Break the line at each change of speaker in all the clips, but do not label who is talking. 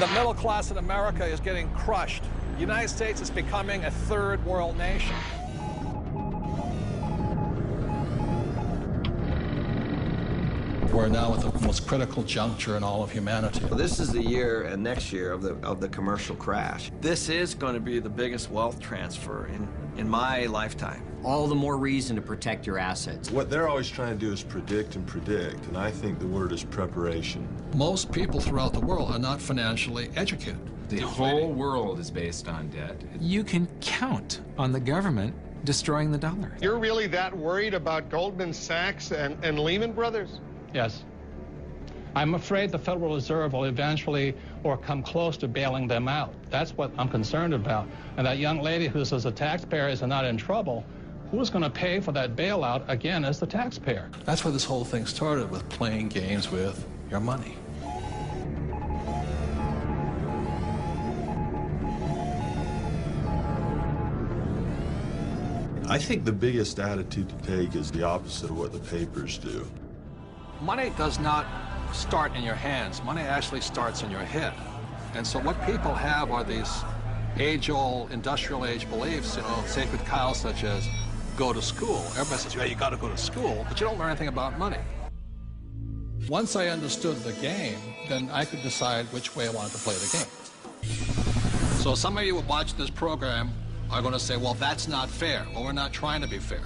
The middle class in America is getting crushed. The United States is becoming a third world nation. We're now at the most critical juncture in all of humanity.
This is the year and next year of the commercial crash.
This is going to be the biggest wealth transfer in my lifetime.
All the more reason to protect your assets.
What they're always trying to do is predict, and I think the word is preparation.
Most people throughout the world are not financially educated.
The whole world is based on debt. You can count on the government destroying the dollar.
You're really that worried about Goldman Sachs and Lehman Brothers?
Yes. I'm afraid the Federal Reserve will eventually or come close to bailing them out. That's what I'm concerned about. And that young lady who says the taxpayers are not in trouble, who's going to pay for that bailout again as the taxpayer? That's why this whole thing started, with playing games with your money.
I think the biggest attitude to take is the opposite of what the papers do.
Money does not start in your hands. Money actually starts in your head. And so what people have are these age-old, industrial-age beliefs, you know, sacred cows such as go to school. Everybody says, yeah, you got to go to school, but you don't learn anything about money. Once I understood the game, then I could decide which way I wanted to play the game. So some of you who watch this program are going to say, well, that's not fair, or we're not trying to be fair.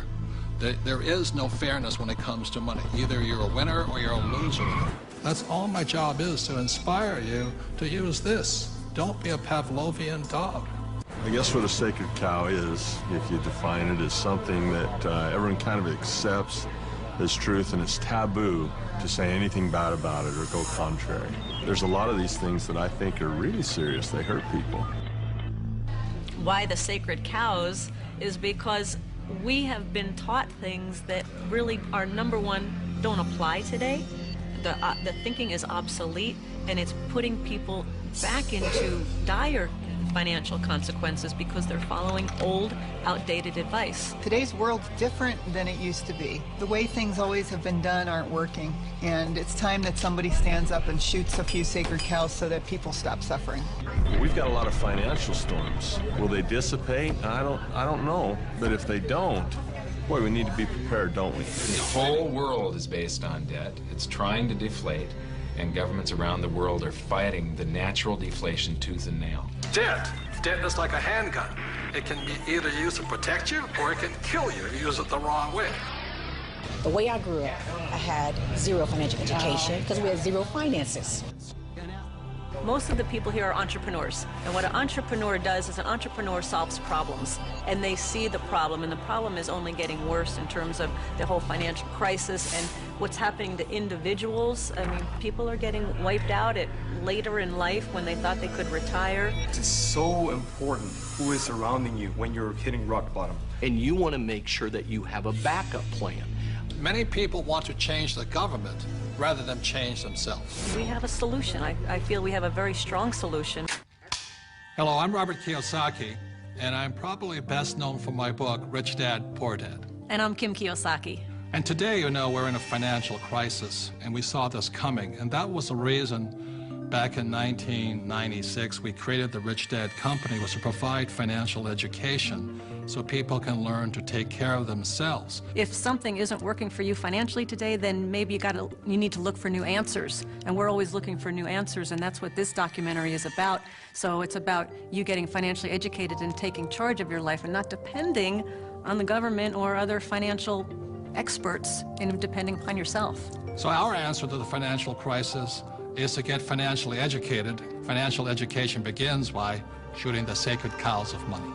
There is no fairness when it comes to money. Either you're a winner or you're a loser. That's all my job is, to inspire you to use this. Don't be a Pavlovian dog.
I guess what a sacred cow is, if you define it, is something that everyone kind of accepts as truth, and it's taboo to say anything bad about it or go contrary. There's a lot of these things that I think are really serious. They hurt people.
Why the sacred cows is because we have been taught things that really are, number one, don't apply today. The thinking is obsolete, and it's putting people back into dire financial consequences because they're following old, outdated advice.
Today's world's different than it used to be. The way things always have been done aren't working, and it's time that somebody stands up and shoots a few sacred cows so that people stop suffering.
We've got a lot of financial storms. Will they dissipate? I don't know, but if they don't, boy, we need to be prepared, don't we?
The whole world is based on debt. It's trying to deflate, and governments around the world are fighting the natural deflation tooth and nail.
Debt is like a handgun. It can be either used to protect you or it can kill you if you use it the wrong way.
The way I grew up, I had zero financial education because we had zero finances.
Most of the people here are entrepreneurs, and what an entrepreneur does is an entrepreneur solves problems, and they see the problem, and the problem is only getting worse in terms of the whole financial crisis and what's happening to individuals. I mean, people are getting wiped out at later in life when they thought they could retire.
It's so important who is surrounding you when you're hitting rock bottom.
And you want to make sure that you have a backup plan.
Many people want to change the government rather than change themselves.
We have a solution. I feel we have a very strong solution.
Hello, I'm Robert Kiyosaki, and I'm probably best known for my book, Rich Dad, Poor Dad.
And I'm Kim Kiyosaki.
And today, you know, we're in a financial crisis, and we saw this coming, and that was the reason back in 1996 we created the Rich Dad Company, was to provide financial education so people can learn to take care of themselves.
If something isn't working for you financially today, then maybe you need to look for new answers. And we're always looking for new answers, and that's what this documentary is about. So it's about you getting financially educated and taking charge of your life and not depending on the government or other financial experts, and depending upon yourself.
So our answer to the financial crisis is to get financially educated. Financial education begins by shooting the sacred cows of money.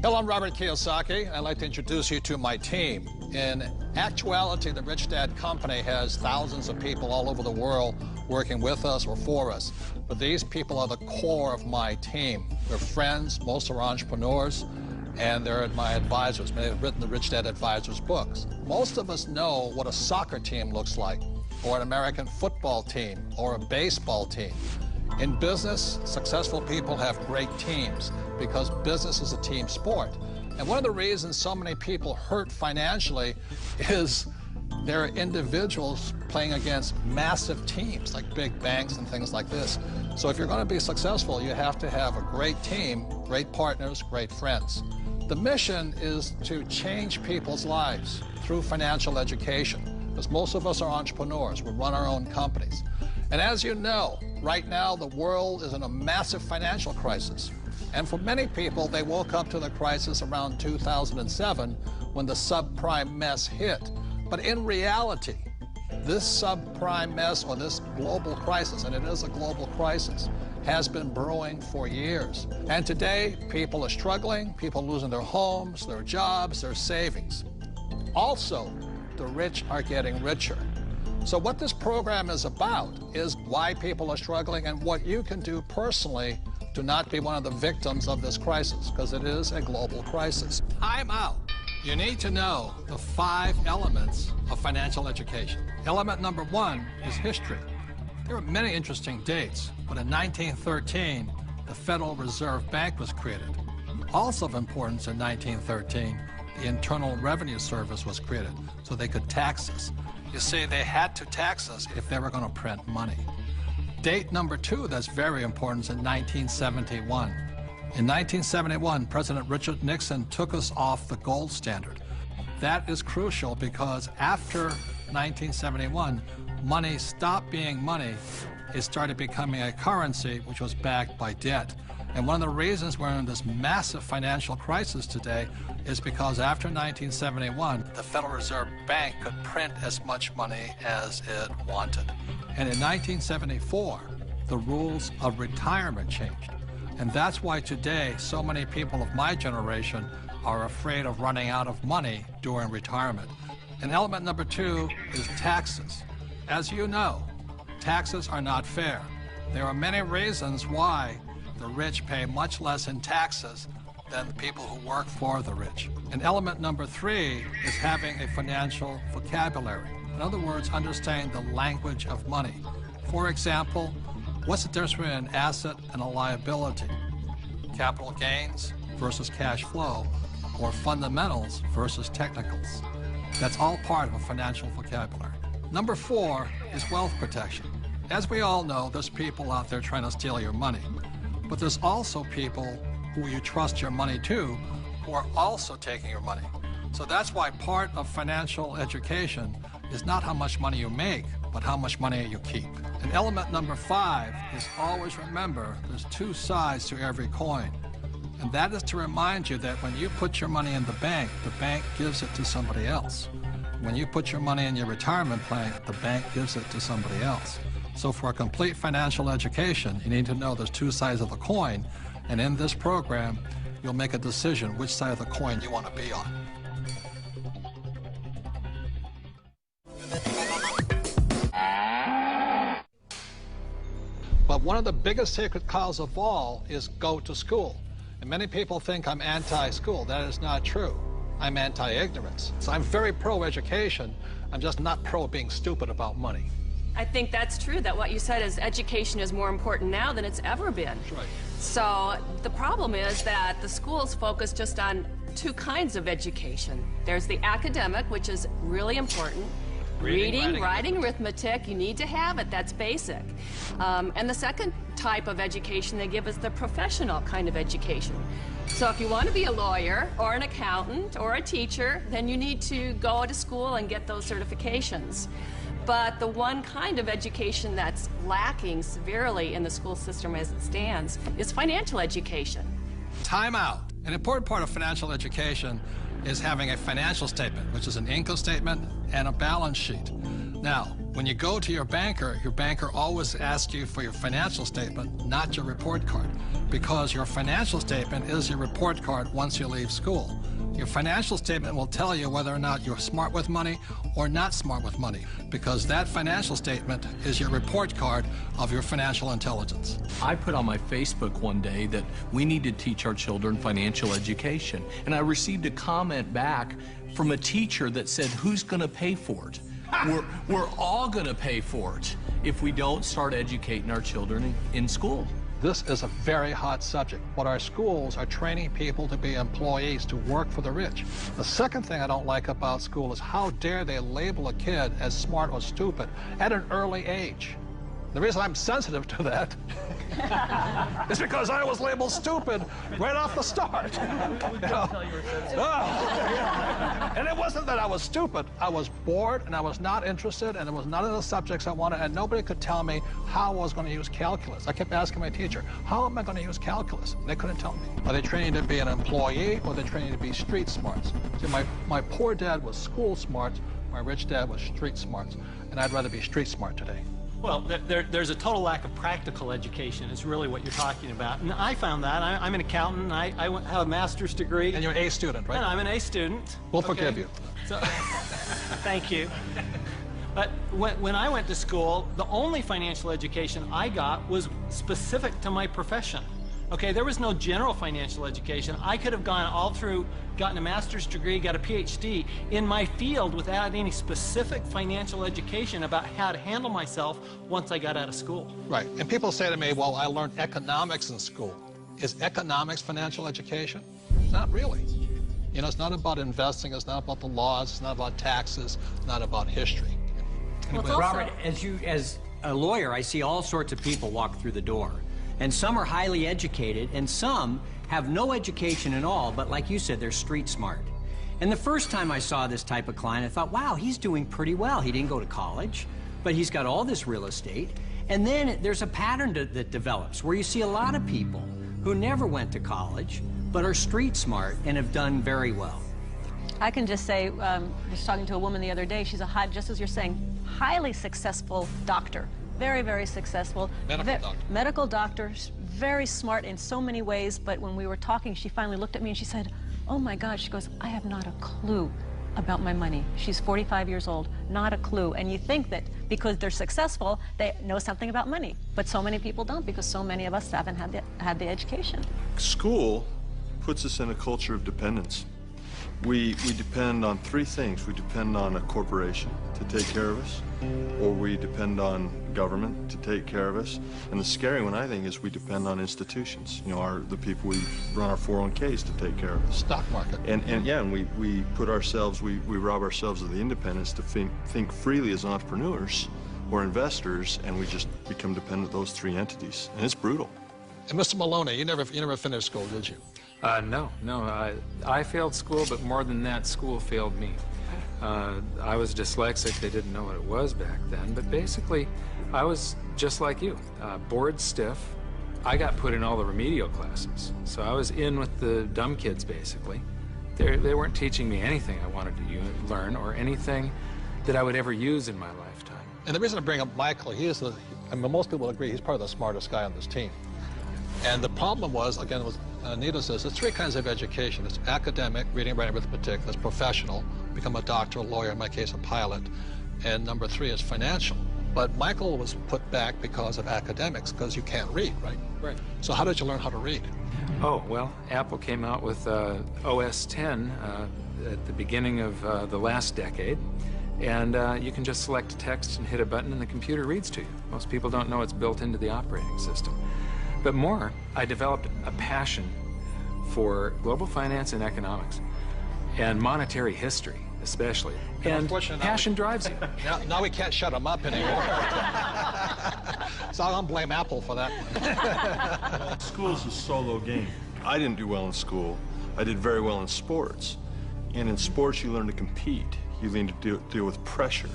Hello, I'm Robert Kiyosaki. I'd like to introduce you to my team. In actuality, the Rich Dad Company has thousands of people all over the world working with us or for us. But these people are the core of my team. They're friends, most are entrepreneurs, and they're my advisors. Many have written the Rich Dad Advisors books. Most of us know what a soccer team looks like, or an American football team, or a baseball team. In business, successful people have great teams because business is a team sport. And one of the reasons so many people hurt financially is they're individuals playing against massive teams like big banks and things like this. So if you're going to be successful, you have to have a great team, great partners, great friends. The mission is to change people's lives through financial education, because most of us are entrepreneurs. We run our own companies. And as you know, right now the world is in a massive financial crisis. And for many people, they woke up to the crisis around 2007 when the subprime mess hit. But in reality, this subprime mess, or this global crisis, and it is a global crisis, has been brewing for years. And today, people are struggling, people are losing their homes, their jobs, their savings. Also, the rich are getting richer. So what this program is about is why people are struggling and what you can do personally to not be one of the victims of this crisis, because it is a global crisis. Time out. You need to know the 5 elements of financial education. Element number 1 is history. There are many interesting dates, but in 1913, the Federal Reserve Bank was created. Also of importance in 1913, the Internal Revenue Service was created, so they could tax us. You see, they had to tax us if they were going to print money. Date number 2 that's very important is in 1971. In 1971, President Richard Nixon took us off the gold standard. That is crucial because after 1971, money stopped being money. It started becoming a currency which was backed by debt. And one of the reasons we're in this massive financial crisis today is because after 1971, the Federal Reserve Bank could print as much money as it wanted. And in 1974, the rules of retirement changed. And that's why today so many people of my generation are afraid of running out of money during retirement. And element number 2 is taxes. As you know, taxes are not fair. There are many reasons why the rich pay much less in taxes than the people who work for the rich. And element number 3 is having a financial vocabulary. In other words, understanding the language of money. For example, what's the difference between an asset and a liability? Capital gains versus cash flow, or fundamentals versus technicals. That's all part of a financial vocabulary. Number 4 is wealth protection. As we all know, there's people out there trying to steal your money. But there's also people who you trust your money to who are also taking your money. So that's why part of financial education is not how much money you make, but how much money you keep. And element number 5 is always remember there's 2 sides to every coin. And that is to remind you that when you put your money in the bank gives it to somebody else. When you put your money in your retirement plan, the bank gives it to somebody else. So for a complete financial education, you need to know there's 2 sides of the coin, and in this program, you'll make a decision which side of the coin you want to be on. But one of the biggest sacred cows of all is go to school. And many people think I'm anti-school. That is not true. I'm anti-ignorance. So I'm very pro-education. I'm just not pro being stupid about money.
I think that's true, that what you said is education is more important now than it's ever been.
That's right.
So the problem is that the schools focus just on 2 kinds of education. There's the academic, which is really important. Reading, writing, arithmetic, you need to have it, that's basic. And the second type of education they give is the professional kind of education. So if you want to be a lawyer or an accountant or a teacher, then you need to go to school and get those certifications. But the one kind of education that's lacking severely in the school system as it stands is financial education.
Time out. An important part of financial education is having a financial statement, which is an income statement and a balance sheet. Now, when you go to your banker always asks you for your financial statement, not your report card, because your financial statement is your report card once you leave school. Your financial statement will tell you whether or not you're smart with money or not smart with money, because that financial statement is your report card of your financial intelligence.
I put on my Facebook one day that we need to teach our children financial education, and I received a comment back from a teacher that said, who's going to pay for it? We're all going to pay for it if we don't start educating our children in school.
This is a very hot subject, but our schools are training people to be employees, to work for the rich. The second thing I don't like about school is how dare they label a kid as smart or stupid at an early age. The reason I'm sensitive to that is because I was labeled stupid right off the start. And it wasn't that I was stupid. I was bored, and I was not interested, and it was none of the subjects I wanted, and nobody could tell me how I was going to use calculus. I kept asking my teacher, how am I going to use calculus? And they couldn't tell me. Are they training to be an employee, or are they training to be street smarts? See, my poor dad was school smart, my rich dad was street smarts, and I'd rather be street smart today.
Well, there's a total lack of practical education is really what you're talking about. And I found that. I'm an accountant. I have a master's degree.
And you're an A student, right?
And I'm an A student.
We'll forgive you.
So, thank you. But when I went to school, the only financial education I got was specific to my profession. Okay, there was no general financial education. I could have gone all through, gotten a master's degree, got a PhD in my field without any specific financial education about how to handle myself once I got out of school.
Right, and people say to me, well, I learned economics in school. Is economics financial education? Not really. You know, it's not about investing, it's not about the laws, it's not about taxes, it's not about history.
Well, Robert, as a lawyer, I see all sorts of people walk through the door. And some are highly educated, and some have no education at all, but like you said, they're street smart. And the first time I saw this type of client, I thought, wow, he's doing pretty well. He didn't go to college, but he's got all this real estate. And then there's a pattern that develops where you see a lot of people who never went to college, but are street smart and have done very well.
I can just say, just talking to a woman the other day, she's just as you're saying, highly successful doctor. Very, very successful. Medical doctor, very smart in so many ways, but when we were talking, she finally looked at me and she said, oh my God, she goes, I have not a clue about my money. She's 45 years old, not a clue. And you think that because they're successful, they know something about money. But so many people don't, because so many of us haven't had the education.
School puts us in a culture of dependence. We depend on three things. We depend on a corporation to take care of us, or we depend on government to take care of us. And the scary one, I think, is we depend on institutions. You know, the people we run our 401ks to take care of us.
Stock market.
And we put ourselves, we rob ourselves of the independence to think freely as entrepreneurs or investors, and we just become dependent on those three entities. And it's brutal.
And Mr. Maloney, you never finished school, did you?
No. I failed school, but more than that, school failed me. I was dyslexic. They didn't know what it was back then, but basically, I was just like you, bored stiff. I got put in all the remedial classes, so I was in with the dumb kids, basically. They weren't teaching me anything I wanted to learn or anything that I would ever use in my lifetime.
And the reason I bring up Michael, most people agree he's probably the smartest guy on this team. And the problem was, again, Anita says, there's three kinds of education. It's academic, reading, writing, arithmetic. That's professional, become a doctor, a lawyer, in my case, a pilot. And number three is financial. But Michael was put back because of academics, because you can't read, right?
Right.
So how did you learn how to read?
Oh, well, Apple came out with OS 10 at the beginning of the last decade. And you can just select a text and hit a button and the computer reads to you. Most people don't know it's built into the operating system. But more, I developed a passion for global finance and economics, and monetary history, especially. And passion drives you.
Now we can't shut them up anymore. So I'm going to blame Apple for that one.
School's a solo game. I didn't do well in school. I did very well in sports. And in sports, you learn to compete. You learn to deal with pressure,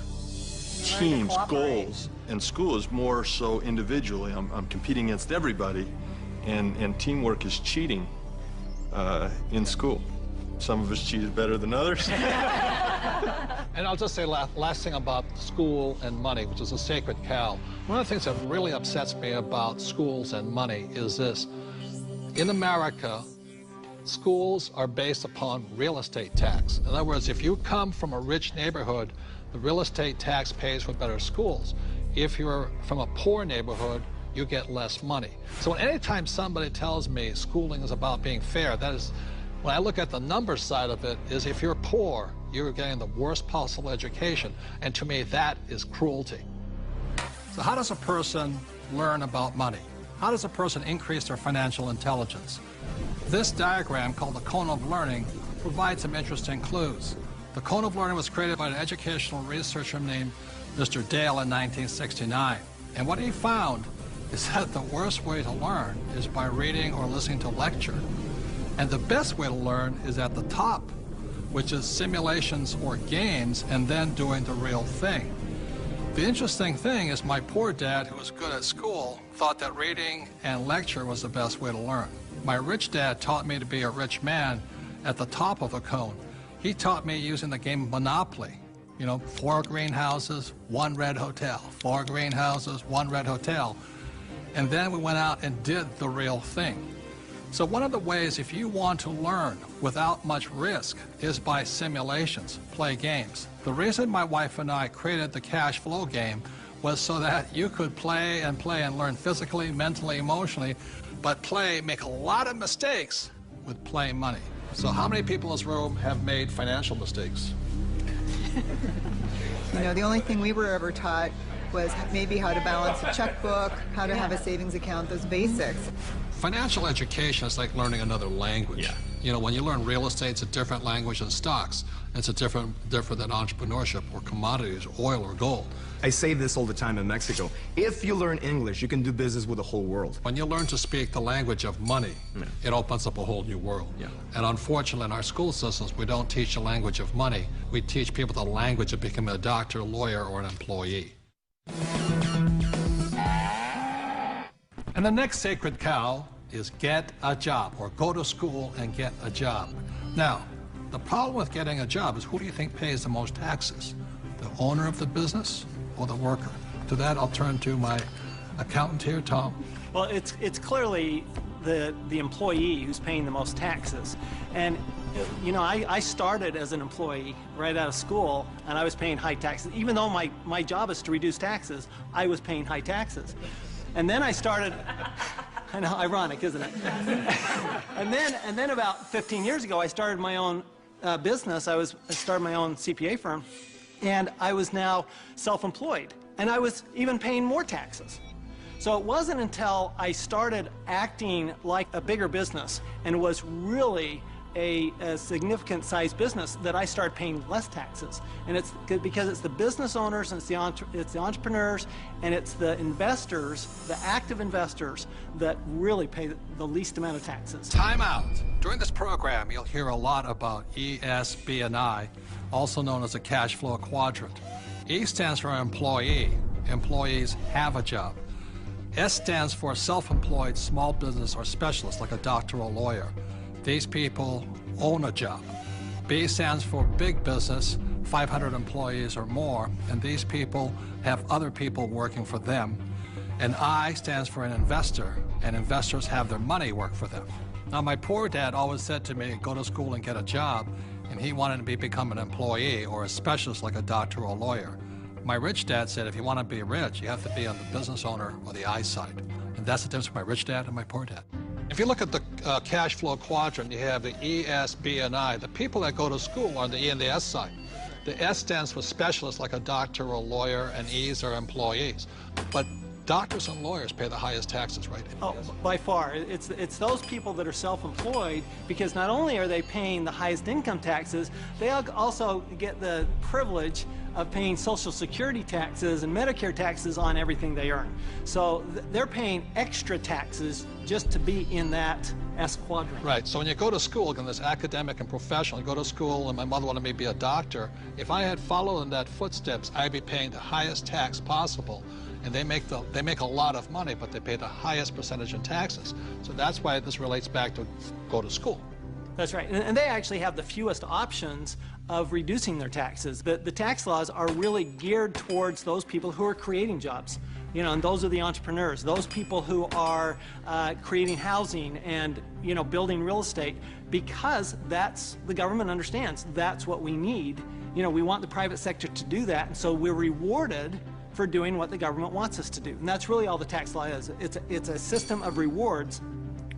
teams, goals. And school is more so individually. I'm competing against everybody, and teamwork is cheating in school. Some of us cheated better than others.
And I'll just say last thing about school and money, which is a sacred cow. One of the things that really upsets me about schools and money is this. In America, schools are based upon real estate tax. In other words, if you come from a rich neighborhood, the real estate tax pays for better schools. If you're from a poor neighborhood, you get less money. So anytime somebody tells me schooling is about being fair, that is, when I look at the numbers side of it, is if you're poor, you're getting the worst possible education. And to me, that is cruelty. So how does a person learn about money? how does a person increase their financial intelligence? This diagram, called the cone of learning, provides some interesting clues. The cone of learning was created by an educational researcher named Mr. Dale in 1969. And what he found is that the worst way to learn is by reading or listening to a lecture. And the best way to learn is at the top, which is simulations or games, and then doing the real thing. The interesting thing is my poor dad, who was good at school, thought that reading and lecture was the best way to learn. My rich dad taught me to be a rich man at the top of the cone. He taught me using the game Monopoly. You know, 4 greenhouses, 1 red hotel. 4 greenhouses, 1 red hotel. And then we went out and did the real thing. So one of the ways, if you want to learn without much risk, is by simulations, play games. The reason my wife and I created the cash flow game was so that you could play and learn physically, mentally, emotionally, but make a lot of mistakes with play money. So how many people in this room have made financial mistakes?
You know, the only thing we were ever taught was maybe how to balance a checkbook, how to have a savings account, those basics.
Financial education is like learning another language. Yeah. You know, when you learn real estate, it's a different language than stocks. It's a different than entrepreneurship or commodities, oil or gold.
I say this all the time in Mexico. If you learn English, you can do business with the whole world.
When you learn to speak the language of money, it opens up a whole new world. Yeah. And unfortunately, in our school systems, we don't teach the language of money. We teach people the language of becoming a doctor, lawyer, or an employee. And the next sacred cow is get a job, or go to school and get a job. Now, the problem with getting a job is, who do you think pays the most taxes? The owner of the business or the worker? To that, I'll turn to my accountant here, Tom.
Well, it's clearly the employee who's paying the most taxes. And, you know, I started as an employee right out of school, and I was paying high taxes. Even though my job is to reduce taxes, I was paying high taxes. And then I started, I know, ironic, isn't it? and then about 15 years ago, I started my own business. I started my own CPA firm, and I was now self-employed, and I was even paying more taxes. So it wasn't until I started acting like a bigger business and was really a significant sized business that I started paying less taxes. And it's because it's the business owners, and it's the entrepreneurs, and it's the investors, the active investors, that really pay the least amount of taxes.
Time out. During this program, you'll hear a lot about E, S, B, and I, also known as the cash flow quadrant. E stands for employee. Employees have a job. S stands for self-employed, small business, or specialist, like a doctor or lawyer. These people own a job. B stands for big business, 500 employees or more, and these people have other people working for them. And I stands for an investor, and investors have their money work for them. Now, my poor dad always said to me, go to school and get a job, and he wanted me to become an employee or a specialist like a doctor or a lawyer. My rich dad said, if you want to be rich, you have to be on the business owner or the I side. And that's the difference between my rich dad and my poor dad. If you look at the cash flow quadrant, you have the E, S, B, and I. The people that go to school are on the E and the S side. The S stands for specialists like a doctor or a lawyer, and E's are employees. But doctors and lawyers pay the highest taxes, right?
Oh, by far. It's those people that are self-employed, because not only are they paying the highest income taxes, they also get the privilege of paying Social Security taxes and Medicare taxes on everything they earn. So they're paying extra taxes just to be in that S quadrant.
Right. So when you go to school, again, this academic and professional, you go to school, and my mother wanted me to be a doctor. If I had followed in that footsteps, I'd be paying the highest tax possible. And they make a lot of money, but they pay the highest percentage in taxes. So that's why this relates back to go to school.
That's right. And they actually have the fewest options of reducing their taxes. The tax laws are really geared towards those people who are creating jobs. You know, and those are the entrepreneurs, those people who are creating housing and, you know, building real estate, because the government understands that's what we need. You know, we want the private sector to do that, and so we're rewarded for doing what the government wants us to do. And that's really all the tax law is. It's a system of rewards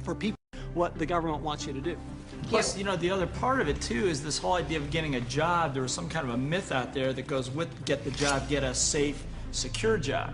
for people, what the government wants you to do.
Plus, you know, the other part of it, too, is this whole idea of getting a job. There was some kind of a myth out there that goes with get the job, get a safe, secure job.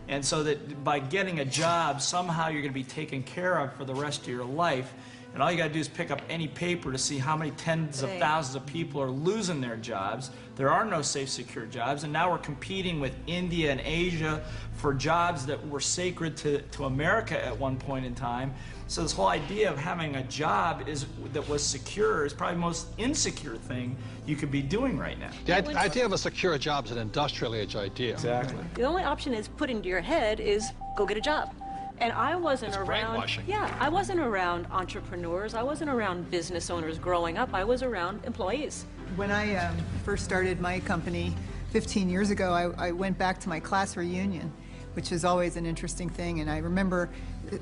And so that by getting a job, somehow you're going to be taken care of for the rest of your life. And all you got to do is pick up any paper to see how many tens of thousands of people are losing their jobs. There are no safe, secure jobs. And now we're competing with India and Asia for jobs that were sacred to America at one point in time. So this whole idea of having a job that was secure is probably the most insecure thing you could be doing right now.
The idea of a secure job is an industrial age idea.
Exactly.
The only option is put into your head is go get a job. And I wasn't around.
Brainwashing.
Yeah, I wasn't around entrepreneurs. I wasn't around business owners growing up. I was around employees.
When I first started my company 15 years ago, I went back to my class reunion, which is always an interesting thing. And I remember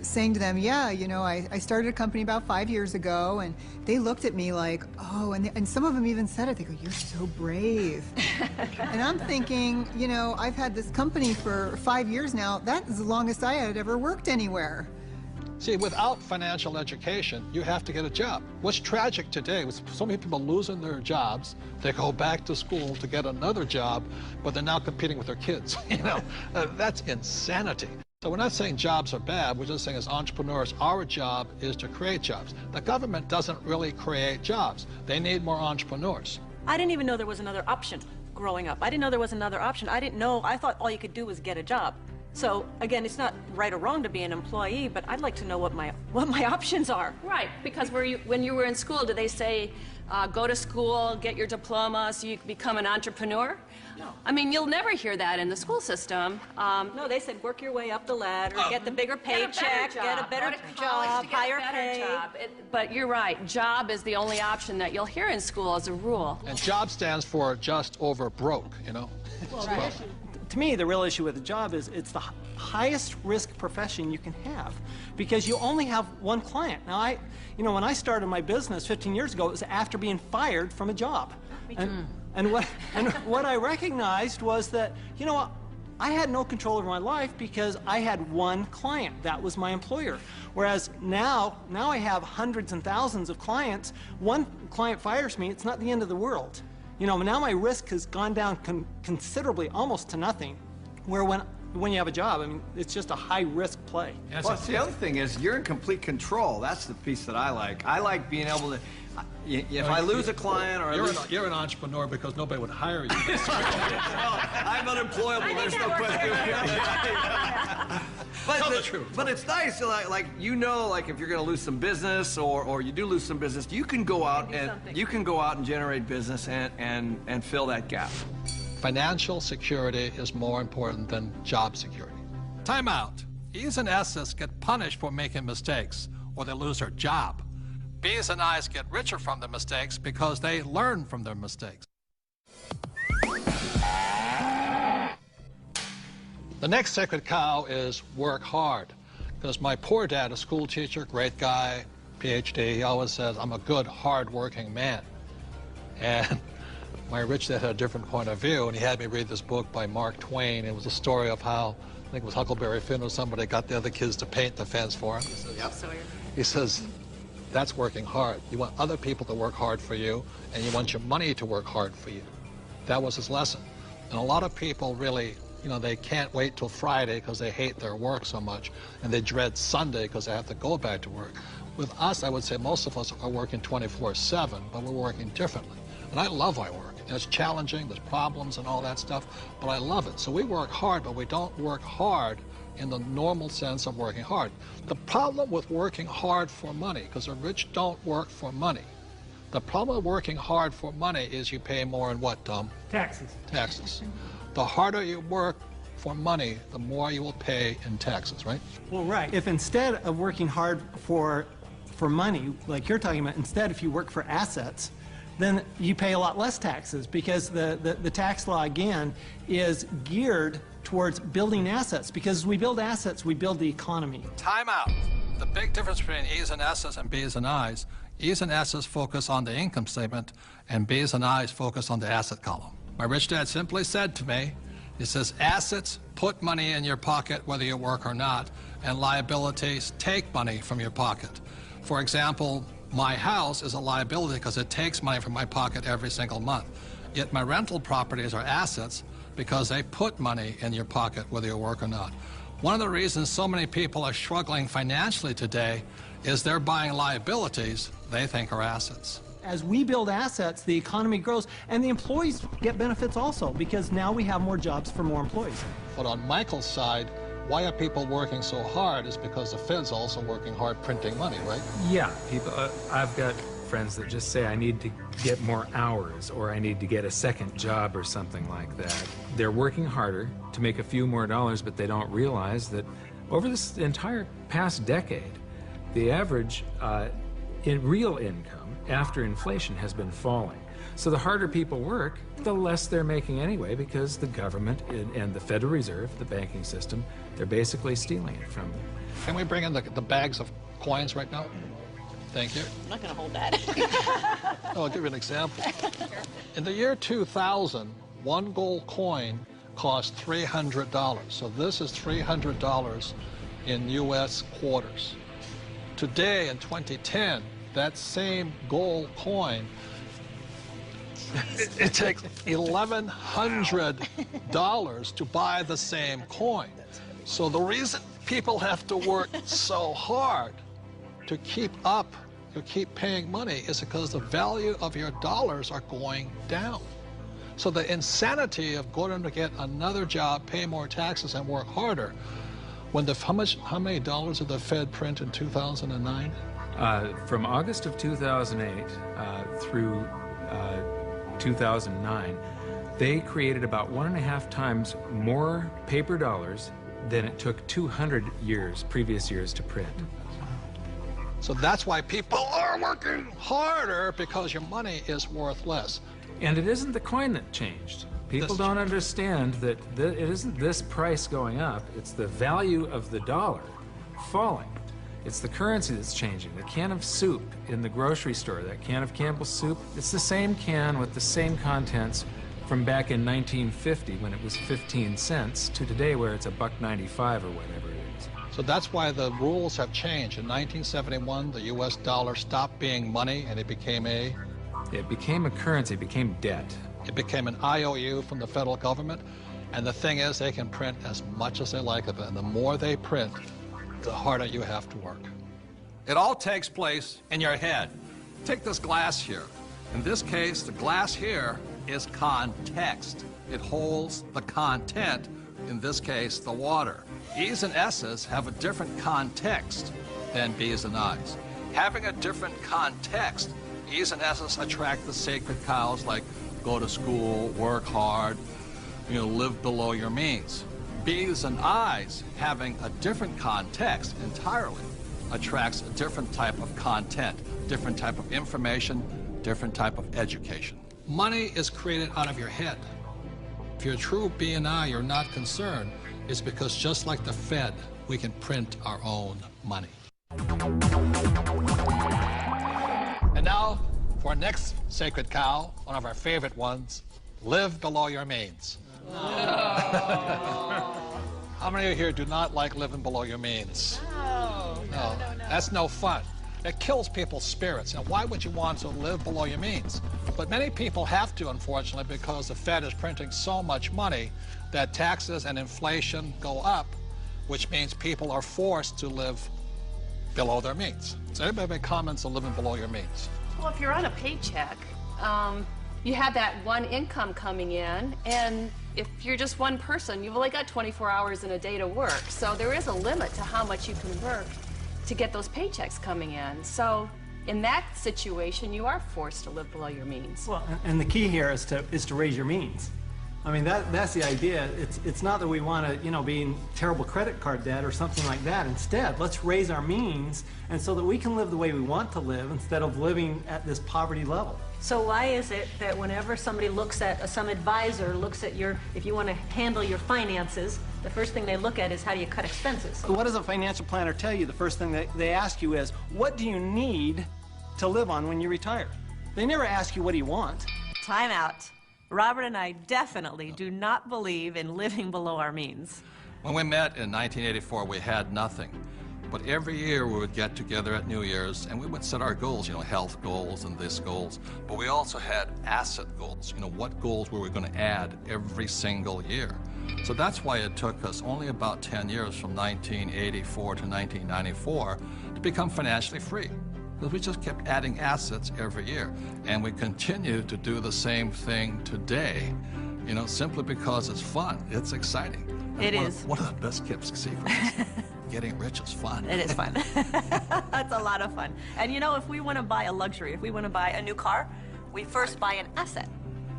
saying to them, yeah, you know, I started a company about 5 years ago, and they looked at me like, oh, and some of them even said it. They go, you're so brave. And I'm thinking, you know, I've had this company for 5 years now. That is the longest I had ever worked anywhere.
See, without financial education, you have to get a job. What's tragic today with so many people losing their jobs, they go back to school to get another job, but they're now competing with their kids. You know, that's insanity. So we're not saying jobs are bad, we're just saying as entrepreneurs, our job is to create jobs. The government doesn't really create jobs. They need more entrepreneurs.
I didn't even know there was another option growing up. I didn't know there was another option. I didn't know, I thought all you could do was get a job. So again, it's not right or wrong to be an employee, but I'd like to know what my options are.
Right, because when you were in school, did they say, go to school, get your diploma so you can become an entrepreneur?
No.
I mean, you'll never hear that in the school system.
No, they said work your way up the ladder, get the bigger paycheck, get a better job, higher pay.
But you're right, job is the only option that you'll hear in school as a rule.
And job stands for just over broke, you know?
Well, to me, the real issue with the job is it's the highest risk profession you can have because you only have one client. Now, you know, when I started my business 15 years ago, it was after being fired from a job. And what I recognized was that, you know what, I had no control over my life because I had one client. That was my employer. Whereas now I have hundreds and thousands of clients. One client fires me, it's not the end of the world. You know, now my risk has gone down considerably, almost to nothing, where when you have a job, I mean, it's just a high-risk play.
Plus, the other thing is you're in complete control. That's the piece that I like. I like being able to, if I lose a client or
you're an entrepreneur because nobody would hire you.
I'm unemployable, there's no question. But it's nice, like you know, like if you're going to lose some business or you do lose some business, you can go out and generate business and fill that gap.
Financial security is more important than job security. Time out. E's and S's get punished for making mistakes or they lose their job. B's and I's get richer from their mistakes because they learn from their mistakes. The next sacred cow is work hard. Because my poor dad, a school teacher, great guy, PhD, he always says, I'm a good, hard-working man. And my rich dad had a different point of view, and he had me read this book by Mark Twain. It was a story of how, I think it was Huckleberry Finn or somebody got the other kids to paint the fence for him. He says, that's working hard. You want other people to work hard for you, and you want your money to work hard for you. That was his lesson. And a lot of people really, you know, they can't wait till Friday because they hate their work so much, and they dread Sunday because they have to go back to work. With us, I would say most of us are working 24/7, but we're working differently. And I love my work. And it's challenging, there's problems and all that stuff, but I love it. So we work hard, but we don't work hard in the normal sense of working hard. The problem with working hard for money, because the rich don't work for money. The problem with working hard for money is you pay more in what, Tom?
Taxes.
Taxes. The harder you work for money, the more you will pay in taxes, right?
Well, right. If instead of working hard for money, like you're talking about, instead if you work for assets, then you pay a lot less taxes because the tax law, again, is geared towards building assets. Because as we build assets, we build the economy.
Time out. The big difference between E's and S's and B's and I's, E's and S's focus on the income statement, and B's and I's focus on the asset column. My rich dad simply said to me, he says, assets put money in your pocket whether you work or not, and liabilities take money from your pocket. For example, my house is a liability because it takes money from my pocket every single month. Yet my rental properties are assets because they put money in your pocket whether you work or not. One of the reasons so many people are struggling financially today is they're buying liabilities they think are assets.
As we build assets, the economy grows, and the employees get benefits also, because now we have more jobs for more employees.
But on Michael's side, why are people working so hard is because the Fed's also working hard printing money, right?
Yeah, people. I've got friends that just say, I need to get more hours, or I need to get a second job or something like that. They're working harder to make a few more dollars, but they don't realize that over this entire past decade, the average in real income after inflation has been falling. So the harder people work, the less they're making anyway, because the government and the Federal Reserve, the banking system, they're basically stealing it from them.
Can we bring in the bags of coins right now? Thank you.
I'm not going to hold that.
I'll give you an example. In the year 2000, one gold coin cost $300. So this is $300 in U.S. quarters. Today, in 2010, that same gold coin, it takes $1,100 to buy the same coin. So the reason people have to work so hard to keep paying money is because the value of your dollars are going down. So the insanity of going to get another job, pay more taxes, and work harder, when how many dollars did the Fed print in 2009?
From August of 2008 through 2009, they created about 1.5 times more paper dollars than it took 200 previous years to print.
So that's why people are working harder, because your money is worth less.
And it isn't the coin that changed. People don't understand that it isn't this price going up, it's the value of the dollar falling. It's the currency that's changing. The can of soup in the grocery store, that can of Campbell's soup, it's the same can with the same contents from back in 1950 when it was 15 cents to today where it's $1.95 or whatever it is.
So that's why the rules have changed. In 1971, the U.S. dollar stopped being money and it became a
currency, it became debt.
It became an IOU from the federal government. And the thing is, they can print as much as they like of it. And the more they print, the harder you have to work. It all takes place in your head. Take this glass here. In this case, the glass here is context. It holds the content, in this case, the water. E's and S's have a different context than B's and I's. Having a different context, E's and S's attract the sacred cows like go to school, work hard, live below your means. B's and I's, having a different context entirely, attracts a different type of content, different type of information, different type of education. Money is created out of your head. If you're a true B and I, you're not concerned, it's because just like the Fed, we can print our own money. And now, for our next sacred cow, one of our favorite ones, live below your means. How many of you here do not like living below your means? No. That's no fun. It kills people's spirits. And why would you want to live below your means? But many people have to, unfortunately, because the Fed is printing so much money that taxes and inflation go up, which means people are forced to live below their means. Does anybody have any comments on living below your means?
Well, if you're on a paycheck, you have that one income coming in, and if you're just one person, you've only got 24 hours in a day to work. So there is a limit to how much you can work to get those paychecks coming in. So in that situation, you are forced to live below your means.
Well, and the key here is to raise your means. I mean, that's the idea. It's not that we want to, be in terrible credit card debt or something like that. Instead, let's raise our means, and so that we can live the way we want to live instead of living at this poverty level.
So why is it that whenever somebody looks at, some advisor looks at if you want to handle your finances, the first thing they look at is how do you cut expenses?
What does a financial planner tell you? The first thing they ask you is, what do you need to live on when you retire? They never ask you, what do you want?
Time out. Robert and I definitely do not believe in living below our means.
When we met in 1984, we had nothing. But every year we would get together at New Year's and we would set our goals, you know, health goals and this goals. But we also had asset goals, you know, what goals were we going to add every single year. So that's why it took us only about 10 years from 1984 to 1994 to become financially free. Because we just kept adding assets every year. And we continue to do the same thing today, you know, simply because it's fun. It's exciting.
It is.
One of the best kept secrets. Getting rich is fun.
It is fun. It's a lot of fun. And you know, if we want to buy a luxury, if we want to buy a new car, we first buy an asset.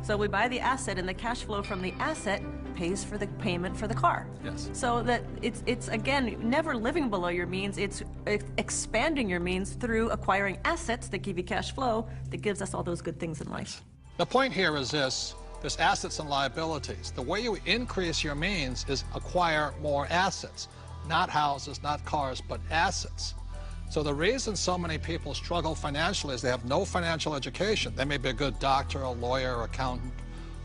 So we buy the asset, and the cash flow from the asset pays for the payment for the car.
Yes.
So that it's again, never living below your means. It's expanding your means through acquiring assets that give you cash flow that gives us all those good things in life.
The point here is this. There's assets and liabilities. The way you increase your means is acquire more assets. Not houses, not cars, but assets. So the reason so many people struggle financially is they have no financial education. They may be a good doctor, a lawyer, accountant,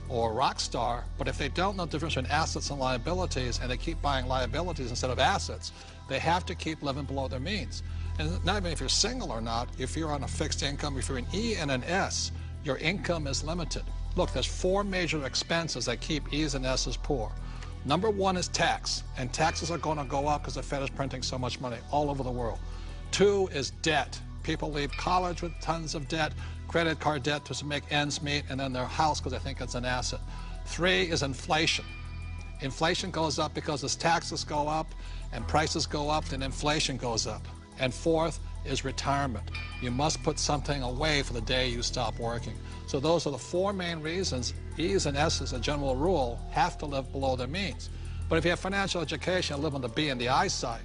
or a rock star, but if they don't know the difference between assets and liabilities, and they keep buying liabilities instead of assets, they have to keep living below their means. And not even if you're single or not, if you're on a fixed income, if you're an E and an S, your income is limited. Look, there's 4 major expenses that keep E's and S's poor. Number 1 is tax, and taxes are going to go up because the Fed is printing so much money all over the world. 2 is debt. People leave college with tons of debt, credit card debt to make ends meet, and then their house because they think it's an asset. 3 is inflation. Inflation goes up because as taxes go up and prices go up, then inflation goes up. And 4th is retirement. You must put something away for the day you stop working. So those are the 4 main reasons E's and S's, as a general rule, have to live below their means. But if you have financial education and live on the B and the I side,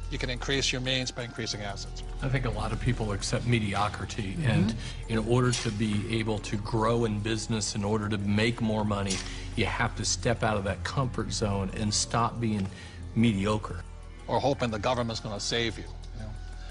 you can increase your means by increasing assets.
I think a lot of people accept mediocrity, and in order to be able to grow in business, in order to make more money, you have to step out of that comfort zone and stop being mediocre.
Or hoping the government's going to save you.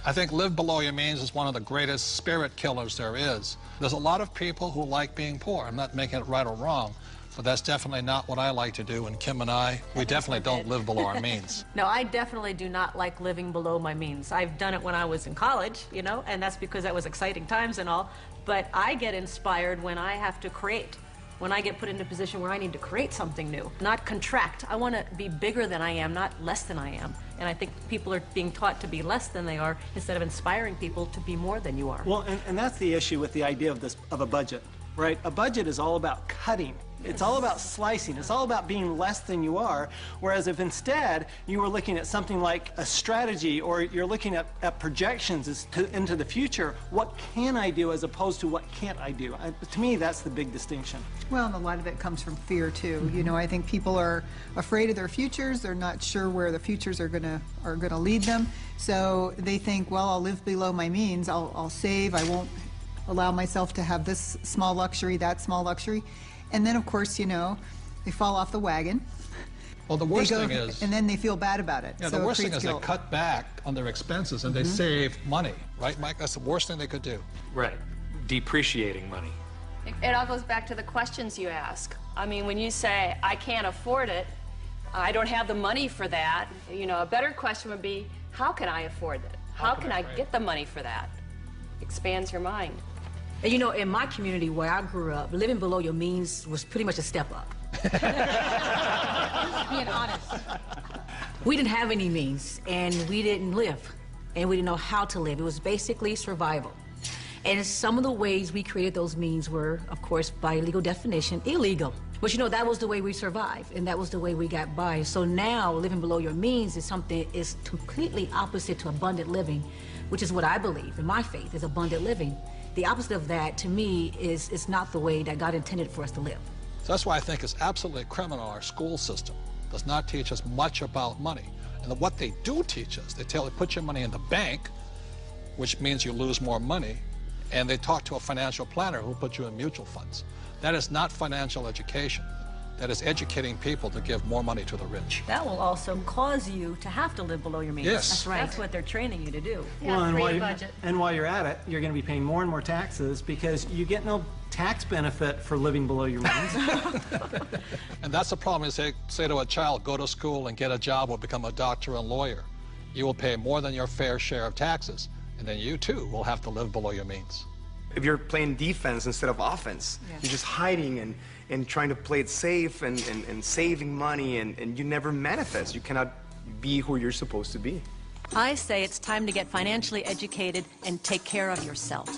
I think live below your means is one of the greatest spirit killers there is. There's a lot of people who like being poor. I'm not making it right or wrong, but that's definitely not what I like to do. And Kim and I, we definitely don't live below our means.
No, I definitely do not like living below my means. I've done it when I was in college, you know, and that's because that was exciting times and all. But I get inspired when I have to create. When I get put into a position where I need to create something new, not contract. I want to be bigger than I am, not less than I am. And I think people are being taught to be less than they are instead of inspiring people to be more than you are.
Well, and that's the issue with the idea of a budget, right? A budget is all about cutting. It's all about slicing. It's all about being less than you are. Whereas if instead you were looking at something like a strategy, or you're looking at projections into the future, what can I do as opposed to what can't I do? To me, that's the big distinction.
Well, and a lot of it comes from fear too. You know, I think people are afraid of their futures. They're not sure where the futures are gonna lead them. So they think, well, I'll live below my means. I'll save. I won't allow myself to have this small luxury, that small luxury. And then, of course, you know, they fall off the wagon.
Well, the worst thing is...
And then they feel bad about it.
Yeah,
so
the worst thing is they cut back on their expenses and they save money, right, Mike? That's the worst thing they could do.
Right. Depreciating money.
It all goes back to the questions you ask. I mean, when you say, I can't afford it, I don't have the money for that, you know, a better question would be, how can I afford it? How can I get the money for that? Expands your mind.
And you know, in my community where I grew up, living below your means was pretty much a step up. Just being honest. We didn't have any means, and we didn't live, and we didn't know how to live. It was basically survival. And some of the ways we created those means were, of course, by legal definition, illegal. But you know, that was the way we survived, and that was the way we got by. So now, living below your means is something is completely opposite to abundant living, which is what I believe in my faith is abundant living. The opposite of that, to me, is not the way that God intended for us to live.
So that's why I think it's absolutely criminal our school system does not teach us much about money. And what they do teach us, they tell you put your money in the bank, which means you lose more money, and they talk to a financial planner who put you in mutual funds. That is not financial education. That is educating people to give more money to the rich.
That will also cause you to have to live below your means.
Yes.
That's right. That's what they're training you to do.
Well, and while you're at it, you're going to be paying more and more taxes because you get no tax benefit for living below your means.
And that's the problem is they say to a child, go to school and get a job or become a doctor and lawyer. you will pay more than your fair share of taxes, and then you too will have to live below your means.
If you're playing defense instead of offense, you're just hiding and trying to play it safe and saving money, and you never manifest. You cannot be who you're supposed to be.
I say it's time to get financially educated and take care of yourself.